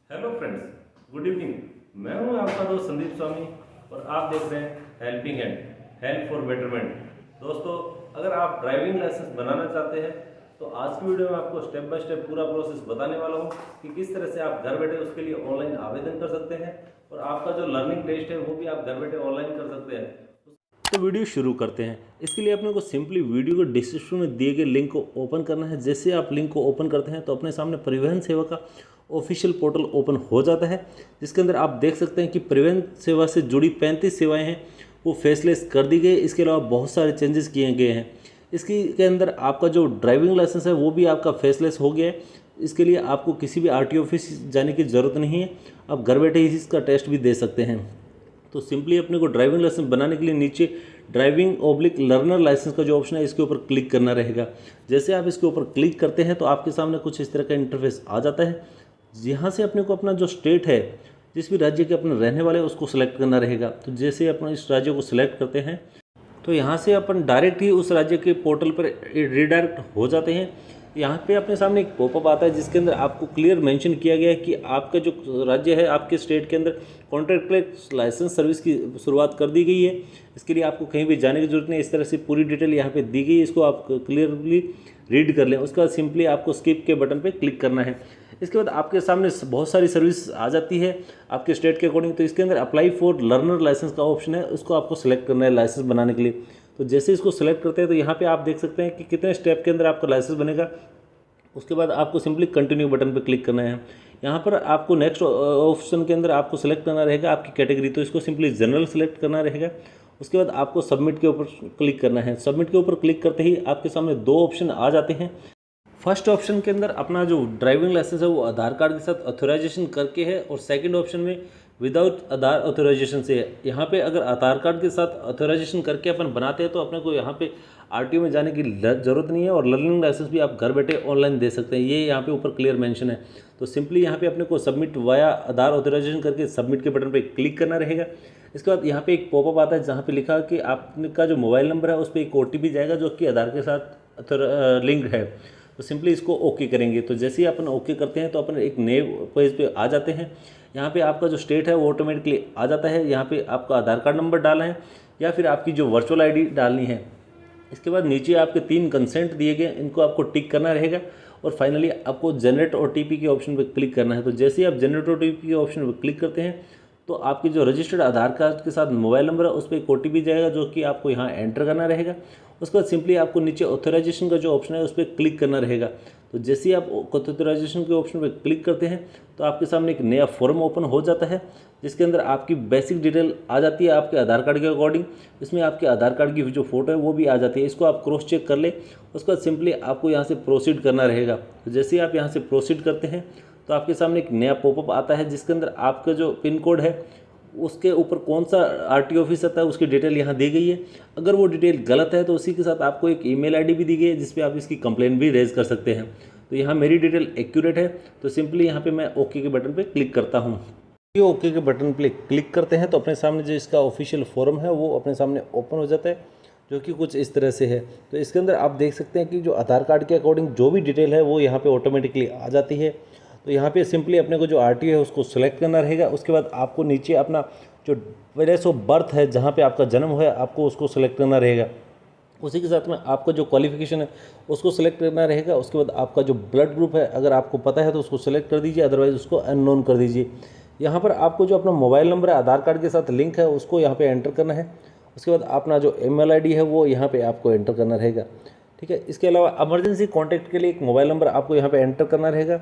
Hello friends, good evening. मैं हूं आपका दोस्त संदीप स्वामी और आप देख रहे हैं helping hand, help for betterment. दोस्तों, अगर आप ड्राइविंग लाइसेंस बनाना चाहते हैं तो आज की वीडियो में आपको स्टेप बाय स्टेप पूरा प्रोसेस बताने वाला हूं कि किस तरह से आप घर बैठे उसके लिए ऑनलाइन आवेदन कर सकते हैं और आपका जो लर्निंग टेस्ट है वो भी आप घर बैठे ऑनलाइन कर सकते हैं। तो वीडियो शुरू करते हैं। इसके लिए अपने को सिंपली वीडियो के डिस्क्रिप्शन में दिए गए लिंक को ओपन करना है। जैसे आप लिंक को ओपन करते हैं तो अपने सामने परिवहन सेवा का ऑफिशियल पोर्टल ओपन हो जाता है, जिसके अंदर आप देख सकते हैं कि परिवहन सेवा से जुड़ी 35 सेवाएं हैं वो फेसलेस कर दी गई। इसके अलावा बहुत सारे चेंजेस किए गए हैं। इसकी के अंदर आपका जो ड्राइविंग लाइसेंस है वो भी आपका फेसलेस हो गया है। इसके लिए आपको किसी भी आरटीओ ऑफिस जाने की ज़रूरत नहीं है, आप घर बैठे ही इसका टेस्ट भी दे सकते हैं। तो सिंपली अपने को ड्राइविंग लाइसेंस बनाने के लिए नीचे ड्राइविंग ऑब्लिक लर्नर लाइसेंस का जो ऑप्शन है इसके ऊपर क्लिक करना रहेगा। जैसे आप इसके ऊपर क्लिक करते हैं तो आपके सामने कुछ इस तरह का इंटरफेस आ जाता है। यहाँ से अपने को अपना जो स्टेट है, जिस भी राज्य के अपने रहने वाले हैं उसको सिलेक्ट करना रहेगा। तो जैसे अपन इस राज्य को सिलेक्ट करते हैं तो यहाँ से अपन डायरेक्ट ही उस राज्य के पोर्टल पर रिडायरेक्ट हो जाते हैं। यहाँ पे अपने सामने एक पॉपअप आता है जिसके अंदर आपको क्लियर मेंशन किया गया है कि आपका जो राज्य है, आपके स्टेट के अंदर कॉन्ट्रैक्ट लाइसेंस सर्विस की शुरुआत कर दी गई है। इसके लिए आपको कहीं भी जाने की जरूरत नहीं। इस तरह से पूरी डिटेल यहाँ पे दी गई है, इसको आप क्लियरली रीड कर लें। उसके बाद सिंपली आपको स्किप के बटन पे क्लिक करना है। इसके बाद आपके सामने बहुत सारी सर्विस आ जाती है आपके स्टेट के अकॉर्डिंग। तो इसके अंदर अप्लाई फॉर लर्नर लाइसेंस का ऑप्शन है, उसको आपको सेलेक्ट करना है लाइसेंस बनाने के लिए। तो जैसे इसको सेलेक्ट करते हैं तो यहाँ पे आप देख सकते हैं कि कितने स्टेप के अंदर आपका लाइसेंस बनेगा। उसके बाद आपको सिंपली कंटिन्यू बटन पर क्लिक करना है। यहाँ पर आपको नेक्स्ट ऑप्शन के अंदर आपको सेलेक्ट करना रहेगा आपकी कैटेगरी, तो इसको सिंपली जनरल सेलेक्ट करना रहेगा। उसके बाद आपको सबमिट के ऊपर क्लिक करना है। सबमिट के ऊपर क्लिक करते ही आपके सामने दो ऑप्शन आ जाते हैं। फर्स्ट ऑप्शन के अंदर अपना जो ड्राइविंग लाइसेंस है वो आधार कार्ड के साथ ऑथराइजेशन करके है और सेकंड ऑप्शन में विदाउट आधार ऑथराइजेशन से है। यहाँ पे अगर आधार कार्ड के साथ ऑथराइजेशन करके अपन बनाते हैं तो अपने को यहाँ पे आरटीओ में जाने की ज़रूरत नहीं है और लर्निंग लाइसेंस भी आप घर बैठे ऑनलाइन दे सकते हैं। ये यहाँ पे ऊपर क्लियर मेंशन है। तो सिंपली यहाँ पे अपने को सबमिट वाया आधार ऑथराइजेशन करके सबमिट के बटन पर क्लिक करना रहेगा। इसके बाद यहाँ पे एक पॉपअप आता है जहाँ पे लिखा कि आपका जो मोबाइल नंबर है उस पर एक OTP जाएगा जो कि आधार के साथ लिंक्ड है। तो सिंपली इसको ओके करेंगे। तो जैसे ही अपन ओके करते हैं तो अपन एक नए पेज पे आ जाते हैं। यहाँ पे आपका जो स्टेट है वो ऑटोमेटिकली आ जाता है। यहाँ पे आपका आधार कार्ड नंबर डालना है या फिर आपकी जो वर्चुअल आईडी डालनी है। इसके बाद नीचे आपके 3 कंसेंट दिए गए, इनको आपको टिक करना रहेगा और फाइनली आपको जनरेट OTP के ऑप्शन पर क्लिक करना है। तो जैसे ही आप जनरेट OTP के ऑप्शन पर क्लिक करते हैं तो आपकी जो रजिस्टर्ड आधार कार्ड के साथ मोबाइल नंबर है उस पर एक OTP जाएगा जो कि आपको यहाँ एंटर करना रहेगा। उसके बाद सिंपली आपको नीचे ऑथराइजेशन का जो ऑप्शन है उस पर क्लिक करना रहेगा। तो जैसे ही आप ऑथराइजेशन के ऑप्शन पर क्लिक करते हैं तो आपके सामने एक नया फॉर्म ओपन हो जाता है जिसके अंदर आपकी बेसिक डिटेल आ जाती है आपके आधार कार्ड के अकॉर्डिंग। इसमें आपके आधार कार्ड की जो फोटो है वो भी आ जाती है। इसको आप क्रॉस चेक कर ले। उसके बाद सिंपली आपको यहाँ से प्रोसीड करना रहेगा। तो जैसे ही आप यहाँ से प्रोसीड करते हैं तो आपके सामने एक नया पॉपअप आता है जिसके अंदर आपका जो पिन कोड है उसके ऊपर कौन सा आरटीओ ऑफिस आता है उसकी डिटेल यहाँ दी गई है। अगर वो डिटेल गलत है तो उसी के साथ आपको एक ईमेल आईडी भी दी गई है जिस पे आप इसकी कंप्लेन भी रेज कर सकते हैं। तो यहाँ मेरी डिटेल एक्यूरेट है तो सिंपली यहाँ पे मैं ओके के बटन पे क्लिक करता हूँ। ये ओके के बटन पे क्लिक करते हैं तो अपने सामने जो इसका ऑफिशियल फॉर्म है वो अपने सामने ओपन हो जाता है जो कि कुछ इस तरह से है। तो इसके अंदर आप देख सकते हैं कि जो आधार कार्ड के अकॉर्डिंग जो भी डिटेल है वो यहाँ पर ऑटोमेटिकली आ जाती है। तो यहाँ पे सिंपली अपने को जो आरटीओ है उसको सिलेक्ट करना रहेगा। उसके बाद आपको नीचे अपना जो प्लेस ऑफ बर्थ है जहाँ पे आपका जन्म है आपको उसको सिलेक्ट करना रहेगा। उसी के साथ में आपका जो क्वालिफिकेशन है उसको सिलेक्ट करना रहेगा। उसके बाद आपका जो ब्लड ग्रुप है अगर आपको पता है तो उसको सिलेक्ट कर दीजिए, अदरवाइज़ उसको अननोन कर दीजिए। यहाँ पर आपको जो अपना मोबाइल नंबर है आधार कार्ड के साथ लिंक है उसको यहाँ पर एंटर करना है। उसके बाद अपना जो ईमेल आईडी है वो यहाँ पर आपको एंटर करना रहेगा। ठीक है। इसके अलावा इमरजेंसी कॉन्टैक्ट के लिए एक मोबाइल नंबर आपको यहाँ पर एंटर करना रहेगा।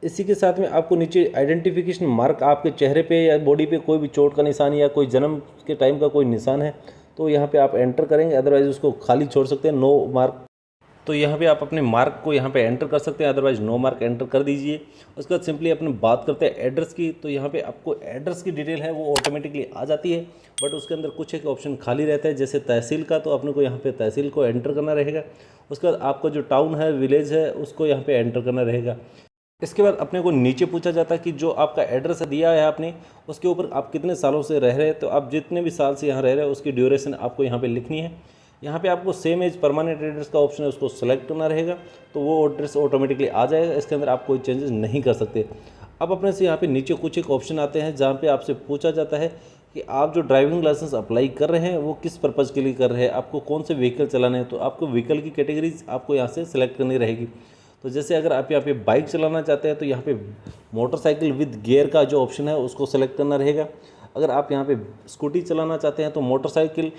इसी के साथ में आपको नीचे आइडेंटिफिकेशन मार्क आपके चेहरे पे या बॉडी पे कोई भी चोट का निशान या कोई जन्म के टाइम का कोई निशान है तो यहाँ पे आप एंटर करेंगे, अदरवाइज़ उसको खाली छोड़ सकते हैं, नो मार्क। तो यहाँ पे आप अपने मार्क को यहाँ पे एंटर कर सकते हैं, अदरवाइज़ नो मार्क एंटर कर दीजिए। उसके बाद सिंपली अपने बात करते हैं एड्रेस की। तो यहाँ पे आपको एड्रेस की डिटेल है वो ऑटोमेटिकली आ जाती है, बट उसके अंदर कुछ एक ऑप्शन खाली रहता है जैसे तहसील का। तो अपने को यहाँ पे तहसील को एंटर करना रहेगा। उसके बाद आपका जो टाउन है, विलेज है, उसको यहाँ पे एंटर करना रहेगा। इसके बाद अपने को नीचे पूछा जाता है कि जो आपका एड्रेस दिया है आपने उसके ऊपर आप कितने सालों से रह रहे हैं। तो आप जितने भी साल से यहाँ रह रहे हैं उसकी ड्यूरेशन आपको यहाँ पे लिखनी है। यहाँ पे आपको सेम एज परमानेंट एड्रेस का ऑप्शन है उसको सेलेक्ट करना रहेगा तो वो एड्रेस ऑटोमेटिकली आ जाएगा। इसके अंदर आप कोई चेंजेस नहीं कर सकते। अब अपने से यहाँ पे नीचे कुछ एक ऑप्शन आते हैं जहाँ पे आपसे पूछा जाता है कि आप जो ड्राइविंग लाइसेंस अप्लाई कर रहे हैं वो किस पर्पज़ के लिए कर रहे हैं, आपको कौन से व्हीकल चलाने हैं। तो आपको व्हीकल की कैटेगरीज आपको यहाँ से सिलेक्ट करनी रहेगी। तो जैसे अगर आप यहाँ पे बाइक चलाना चाहते हैं तो यहाँ पे मोटरसाइकिल विद गियर का जो ऑप्शन है उसको सेलेक्ट करना रहेगा। अगर आप यहाँ पे स्कूटी चलाना चाहते हैं तो मोटरसाइकिल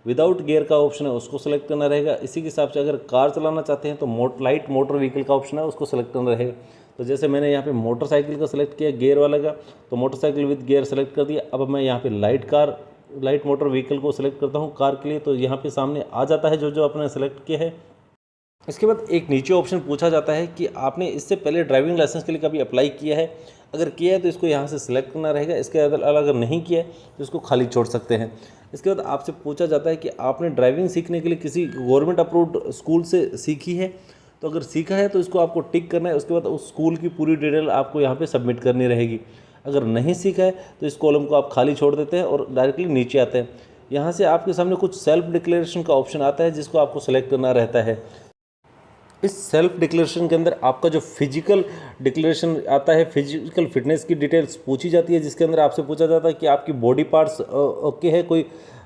विदाउट गियर का ऑप्शन है उसको सेलेक्ट करना रहेगा। इसी के हिसाब से अगर कार चलाना चाहते हैं तो लाइट मोटर व्हीकल का ऑप्शन है उसको सेलेक्ट करना रहेगा। तो जैसे मैंने यहाँ पे मोटरसाइकिल का सिलेक्ट किया गियर वाला का, तो मोटरसाइकिल विद गियर सेलेक्ट कर दिया। अब मैं यहाँ पे लाइट मोटर व्हीकल को सिलेक्ट करता हूँ कार के लिए, तो यहाँ पे सामने आ जाता है जो जो आपने सेलेक्ट किया है। इसके बाद एक नीचे ऑप्शन पूछा जाता है कि आपने इससे पहले ड्राइविंग लाइसेंस के लिए कभी अप्लाई किया है। अगर किया है तो इसको यहाँ से सिलेक्ट करना रहेगा। इसके अगर नहीं किया है तो इसको खाली छोड़ सकते हैं। इसके बाद आपसे पूछा जाता है कि आपने ड्राइविंग सीखने के लिए किसी गवर्नमेंट अप्रूव्ड स्कूल से सीखी है। तो अगर सीखा है तो इसको आपको टिक करना है। उसके बाद उस स्कूल की पूरी डिटेल आपको यहाँ पे सबमिट करनी रहेगी। अगर नहीं सीखा है तो इस कॉलम को आप खाली छोड़ देते हैं और डायरेक्टली नीचे आते हैं। यहाँ से आपके सामने कुछ सेल्फ डिक्लेरेशन का ऑप्शन आता है जिसको आपको सेलेक्ट करना रहता है। इस सेल्फ डिक्लेरेशन के अंदर आपका जो फिजिकल डिक्लेरेशन आता है, फिजिकल फिटनेस की डिटेल्स पूछी जाती है, जिसके अंदर आपसे पूछा जाता है कि आपकी बॉडी पार्ट्स ओके है, कोई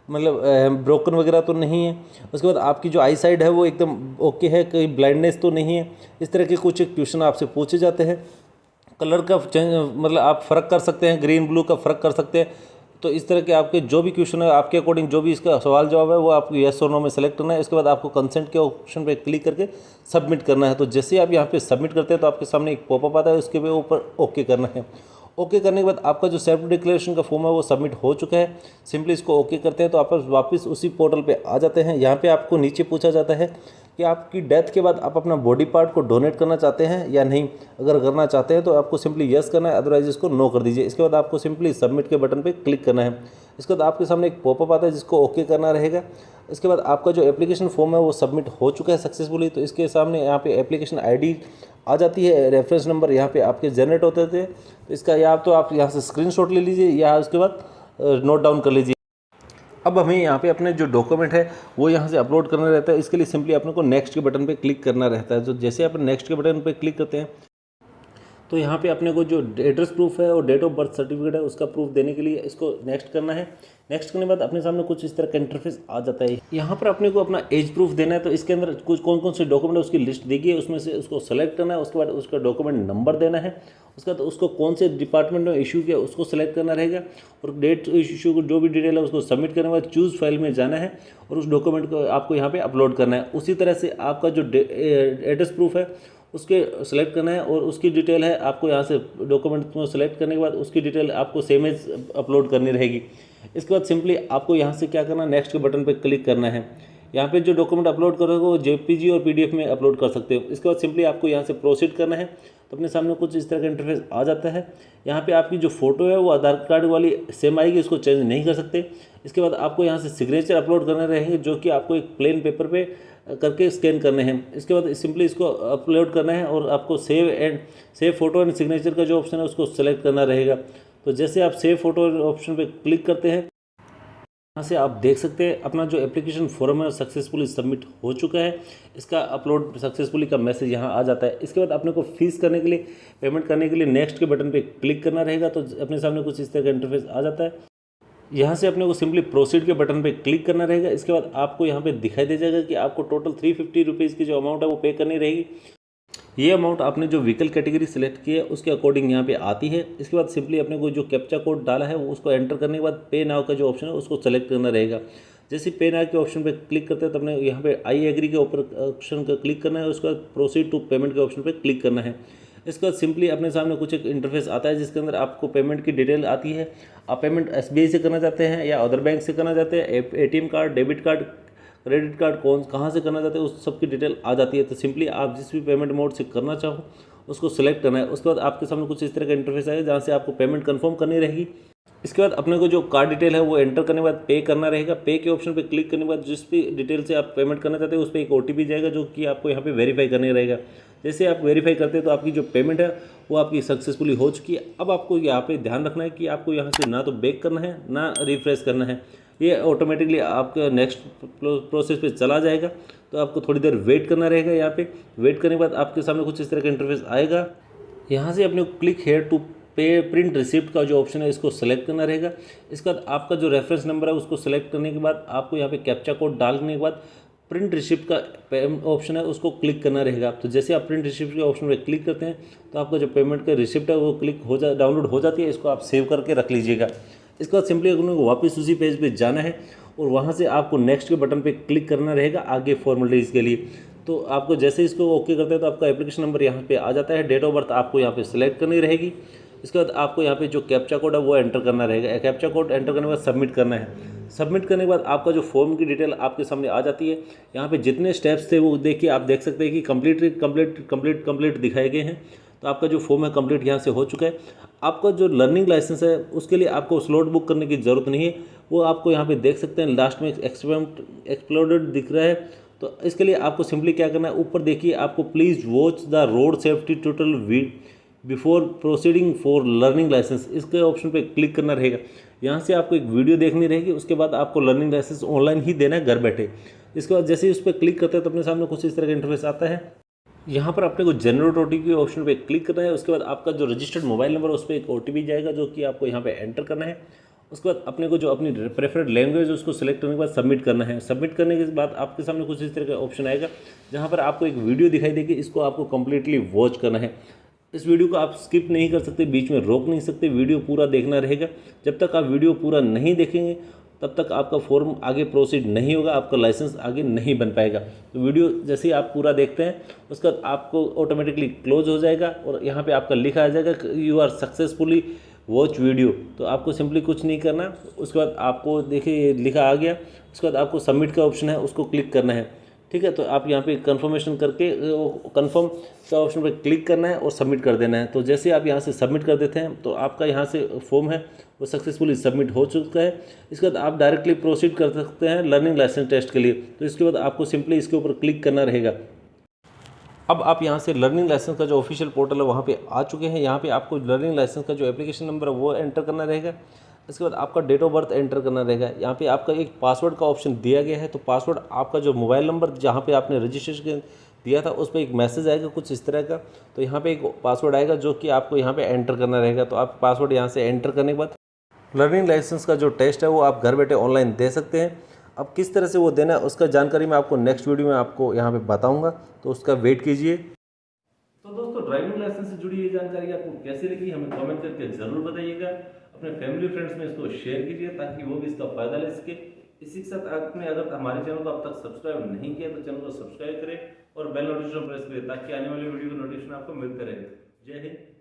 मतलब ब्रोकन वगैरह तो नहीं है। उसके बाद आपकी जो आई साइड है वो एकदम ओके है, कोई ब्लाइंडनेस तो नहीं है। इस तरह के कुछ क्वेश्चन आपसे पूछे जाते हैं। कलर का मतलब आप फ़र्क कर सकते हैं, ग्रीन ब्लू का फ़र्क कर सकते हैं। तो इस तरह के आपके जो भी क्वेश्चन है आपके अकॉर्डिंग जो भी इसका सवाल जवाब है वो आपको येस और नो में सेलेक्ट करना है। इसके बाद आपको कंसेंट के ऑप्शन पे क्लिक करके सबमिट करना है। तो जैसे आप यहाँ पे सबमिट करते हैं तो आपके सामने एक पॉपअप आता है, उसके ऊपर ओके करना है। ओके करने के बाद आपका जो सेल्फ डिक्लेरेशन का फॉर्म है वो सबमिट हो चुका है। सिंपली इसको ओके करते हैं तो आप वापस उसी पोर्टल पे आ जाते हैं। यहाँ पे आपको नीचे पूछा जाता है कि आपकी डेथ के बाद आप अपना बॉडी पार्ट को डोनेट करना चाहते हैं या नहीं। अगर करना चाहते हैं तो आपको सिंपली यस करना है, अदरवाइज इसको नो कर दीजिए। इसके बाद आपको सिंपली सबमिट के बटन पे क्लिक करना है। इसके बाद आपके सामने एक पॉपअप आता है जिसको ओके करना रहेगा। इसके बाद आपका जो एप्लीकेशन फॉर्म है वो सबमिट हो चुका है सक्सेसफुली। तो इसके सामने यहाँ पे एप्लीकेशन आईडी आ जाती है, रेफरेंस नंबर यहाँ पे आपके जनरेट होते थे। तो इसका या तो आप यहाँ से स्क्रीनशॉट ले लीजिए या उसके बाद नोट डाउन कर लीजिए। अब हमें यहाँ पे अपने जो डॉक्यूमेंट है वो यहाँ से अपलोड करना रहता है। इसके लिए सिंपली अपने को नेक्स्ट के बटन पे क्लिक करना रहता है। तो जैसे आप नेक्स्ट के बटन पे क्लिक करते हैं तो यहाँ पे अपने को जो एड्रेस प्रूफ है और डेट ऑफ बर्थ सर्टिफिकेट है उसका प्रूफ देने के लिए इसको नेक्स्ट करना है। नेक्स्ट करने के बाद अपने सामने कुछ इस तरह का इंटरफेस आ जाता है। यहाँ पर अपने को अपना एज प्रूफ देना है। तो इसके अंदर कुछ कौन कौन से डॉक्यूमेंट है उसकी लिस्ट देगी, उसमें से उसको सेलेक्ट करना है। उसके बाद उसका डॉक्यूमेंट नंबर देना है। उसका तो उसको कौन से डिपार्टमेंट में इशू किया उसको सेलेक्ट करना रहेगा और डेट इशू को जो भी डिटेल है उसको सबमिट करने के बाद चूज़ फाइल में जाना है और उस डॉक्यूमेंट को आपको यहाँ पे अपलोड करना है। उसी तरह से आपका जो एड्रेस प्रूफ है उसके सेलेक्ट करना है और उसकी डिटेल है आपको यहाँ से डॉक्यूमेंट को सेलेक्ट करने के बाद उसकी डिटेल आपको सेम एज अपलोड करनी रहेगी। इसके बाद सिंपली आपको यहाँ से क्या करना है, नेक्स्ट के बटन पर क्लिक करना है। यहाँ पे जो डॉक्यूमेंट अपलोड करोगे वो जेपीजी और पीडीएफ में अपलोड कर सकते हो। इसके बाद सिंपली आपको यहाँ से प्रोसीड करना है। तो अपने सामने कुछ इस तरह का इंटरफेस आ जाता है। यहाँ पे आपकी जो फोटो है वो आधार कार्ड वाली सेम आएगी, इसको चेंज नहीं कर सकते। इसके बाद आपको यहाँ से सिग्नेचर अपलोड करने रहेंगे जो कि आपको एक प्लेन पेपर पे करके स्कैन करने हैं। इसके बाद सिंपली इसको अपलोड करना है और आपको सेव फोटो एंड सिग्नेचर का जो ऑप्शन है उसको सेलेक्ट करना रहेगा। तो जैसे आप सेव फोटो ऑप्शन पे क्लिक करते हैं यहाँ से आप देख सकते हैं अपना जो एप्लीकेशन फॉर्म है सक्सेसफुली सबमिट हो चुका है। इसका अपलोड सक्सेसफुली का मैसेज यहाँ आ जाता है। इसके बाद अपने को फीस करने के लिए पेमेंट करने के लिए नेक्स्ट के बटन पे क्लिक करना रहेगा। तो अपने सामने कुछ इस तरह का इंटरफेस आ जाता है। यहाँ से अपने को सिंपली प्रोसीड के बटन पे क्लिक करना रहेगा। इसके बाद आपको यहाँ पे दिखाई दे जाएगा कि आपको टोटल 350 रुपीज़ की जो अमाउंट है वो पे करनी रहेगी। ये अमाउंट आपने जो व्हीकल कैटेगरी सेलेक्ट की है उसके अकॉर्डिंग यहाँ पे आती है। इसके बाद सिंपली अपने को जो कैप्चा कोड डाला है वो उसको एंटर करने के बाद पे नाउ का जो ऑप्शन है उसको सेलेक्ट करना रहेगा। जैसे पे नाउ के ऑप्शन पे क्लिक करते हैं तो अपने यहाँ पे आई एग्री के ऊपर ऑप्शन का क्लिक करना है। उसके बाद प्रोसीड टू पेमेंट के ऑप्शन पर क्लिक करना है। इसके बाद सिंपली अपने सामने कुछ एक इंटरफेस आता है जिसके अंदर आपको पेमेंट की डिटेल आती है। आप पेमेंट एसबीआई से करना चाहते हैं या अदर बैंक से करना चाहते हैं, ATM card, debit card, credit card कहाँ से करना चाहते हैं उस सब की डिटेल आ जाती है। तो सिंपली आप जिस भी पेमेंट मोड से करना चाहो उसको सेलेक्ट करना है। उसके बाद आपके सामने कुछ इस तरह का इंटरफेस आएगा जहाँ से आपको पेमेंट कंफर्म करनी रहेगी। इसके बाद अपने को जो कार्ड डिटेल है वो एंटर करने के बाद पे करना रहेगा। पे के ऑप्शन पे क्लिक करने के बाद जिस भी डिटेल से आप पेमेंट करना चाहते हैं उस पर एक ओटीपी जाएगा जो कि आपको यहाँ पे वेरीफाई करने रहेगा। जैसे आप वेरीफाई करते हैं तो आपकी जो पेमेंट है वो आपकी सक्सेसफुली हो चुकी है। अब आपको यहाँ पे ध्यान रखना है कि आपको यहाँ से ना तो बैक करना है ना रिफ्रेश करना है, ये ऑटोमेटिकली आपका नेक्स्ट प्रोसेस पे चला जाएगा। तो आपको थोड़ी देर वेट करना रहेगा। यहाँ पे वेट करने के बाद आपके सामने कुछ इस तरह का इंटरफेस आएगा। यहाँ से अपने click here to print receipt का जो ऑप्शन है इसको सेलेक्ट करना रहेगा। इसके बाद आपका जो रेफरेंस नंबर है उसको सेलेक्ट करने के बाद आपको यहाँ पे कैप्चा कोड डालने के बाद प्रिंट रिसिप्ट का ऑप्शन है उसको क्लिक करना रहेगा। तो जैसे आप प्रिंट रिसिप्ट के ऑप्शन पर क्लिक करते हैं तो आपका जो पेमेंट का रिसिप्ट है वो डाउनलोड हो जाती है। इसको आप सेव करके रख लीजिएगा। इसके बाद सिंपली आपको वापस उसी पेज पे जाना है और वहाँ से आपको नेक्स्ट के बटन पे क्लिक करना रहेगा आगे फॉर्मेलिटीज़ के लिए। तो आपको जैसे इसको ओके करते हैं तो आपका एप्लीकेशन नंबर यहाँ पे आ जाता है। डेट ऑफ बर्थ आपको यहाँ पे सिलेक्ट करनी रहेगी। इसके बाद आपको यहाँ पे जो कैप्चा कोड है वो एंटर करना रहेगा। कैप्चा कोड एंटर करने के बाद सबमिट करना है। सबमिट करने के बाद आपका जो फॉर्म की डिटेल आपके सामने आ जाती है। यहाँ पे जितने स्टेप्स थे वो देखिए, आप देख सकते हैं कि कंप्लीट दिखाए गए हैं। तो आपका जो फॉर्म है कंप्लीट यहाँ से हो चुका है। आपका जो लर्निंग लाइसेंस है उसके लिए आपको स्लॉट बुक करने की ज़रूरत नहीं है, वो आपको यहाँ पे देख सकते हैं लास्ट में एक्सप्लोडेड दिख रहा है। तो इसके लिए आपको सिंपली क्या करना है, ऊपर देखिए आपको please watch the road safety tutorial before proceeding for learning license, इसके ऑप्शन पे क्लिक करना रहेगा। यहाँ से आपको एक वीडियो देखनी रहेगी, उसके बाद आपको लर्निंग लाइसेंस ऑनलाइन ही देना है घर बैठे। इसके बाद जैसे ही उस पर क्लिक करते हैं तो अपने सामने कुछ इस तरह का इंटरफेस आता है। यहाँ पर अपने को जनरेट OTP ऑप्शन पे क्लिक करना है। उसके बाद आपका जो रजिस्टर्ड मोबाइल नंबर है उस पर एक OTP जाएगा जो कि आपको यहाँ पे एंटर करना है। उसके बाद अपने को जो अपनी प्रेफर्ड लैंग्वेज उसको सिलेक्ट करने के बाद सबमिट करना है। सबमिट करने के बाद आपके सामने कुछ इस तरह का ऑप्शन आएगा जहाँ पर आपको एक वीडियो दिखाई देगी। इसको आपको कंप्लीटली वॉच करना है। इस वीडियो को आप स्किप नहीं कर सकते, बीच में रोक नहीं सकते, वीडियो पूरा देखना रहेगा। जब तक आप वीडियो पूरा नहीं देखेंगे तब तक आपका फॉर्म आगे प्रोसीड नहीं होगा, आपका लाइसेंस आगे नहीं बन पाएगा। तो वीडियो जैसे ही आप पूरा देखते हैं उसके बाद आपको ऑटोमेटिकली क्लोज हो जाएगा और यहाँ पे आपका लिखा आ जाएगा you are successfully watch video. तो आपको सिंपली कुछ नहीं करना। उसके बाद आपको देखिए ये लिखा आ गया। उसके बाद आपको सबमिट का ऑप्शन है उसको क्लिक करना है। ठीक है, तो आप यहाँ पे कंफर्मेशन करके कंफर्म का ऑप्शन पर क्लिक करना है और सबमिट कर देना है। तो जैसे आप यहाँ से सबमिट कर देते हैं तो आपका यहाँ से फॉर्म है वो सक्सेसफुली सबमिट हो चुका है। इसके बाद आप डायरेक्टली प्रोसीड कर सकते हैं लर्निंग लाइसेंस टेस्ट के लिए। तो इसके बाद आपको सिंपली इसके ऊपर क्लिक करना रहेगा। अब आप यहाँ से लर्निंग लाइसेंस का जो ऑफिशियल पोर्टल है वहाँ पे आ चुके हैं। यहाँ पे आपको लर्निंग लाइसेंस का जो एप्लीकेशन नंबर है वो एंटर करना रहेगा। इसके बाद आपका डेट ऑफ बर्थ एंटर करना रहेगा। यहाँ पे आपका एक पासवर्ड का ऑप्शन दिया गया है। तो पासवर्ड आपका जो मोबाइल नंबर जहाँ पे आपने रजिस्ट्रेशन दिया था उस पर एक मैसेज आएगा कुछ इस तरह का। तो यहाँ पे एक पासवर्ड आएगा जो कि आपको यहाँ पे एंटर करना रहेगा। तो आप पासवर्ड यहाँ से एंटर करने के बाद लर्निंग लाइसेंस का जो टेस्ट है वो आप घर बैठे ऑनलाइन दे सकते हैं। अब किस तरह से वो देना है उसका जानकारी मैं आपको नेक्स्ट वीडियो में आपको यहाँ पे बताऊँगा, तो उसका वेट कीजिए। तो दोस्तों, ड्राइविंग लाइसेंस से जुड़ी ये जानकारी आपको कैसी लगी हमें कमेंट करके जरूर बताइएगा। अपने फैमिली फ्रेंड्स में इसको शेयर कीजिए ताकि वो भी इसका फायदा ले सके। इसी के साथ आपने अगर हमारे चैनल को अब तक सब्सक्राइब नहीं किया तो चैनल को सब्सक्राइब करें और बेल नोटिफिकेशन प्रेस करें ताकि आने वाली वीडियो का नोटिफिकेशन आपको मिलते रहे। जय हिंद।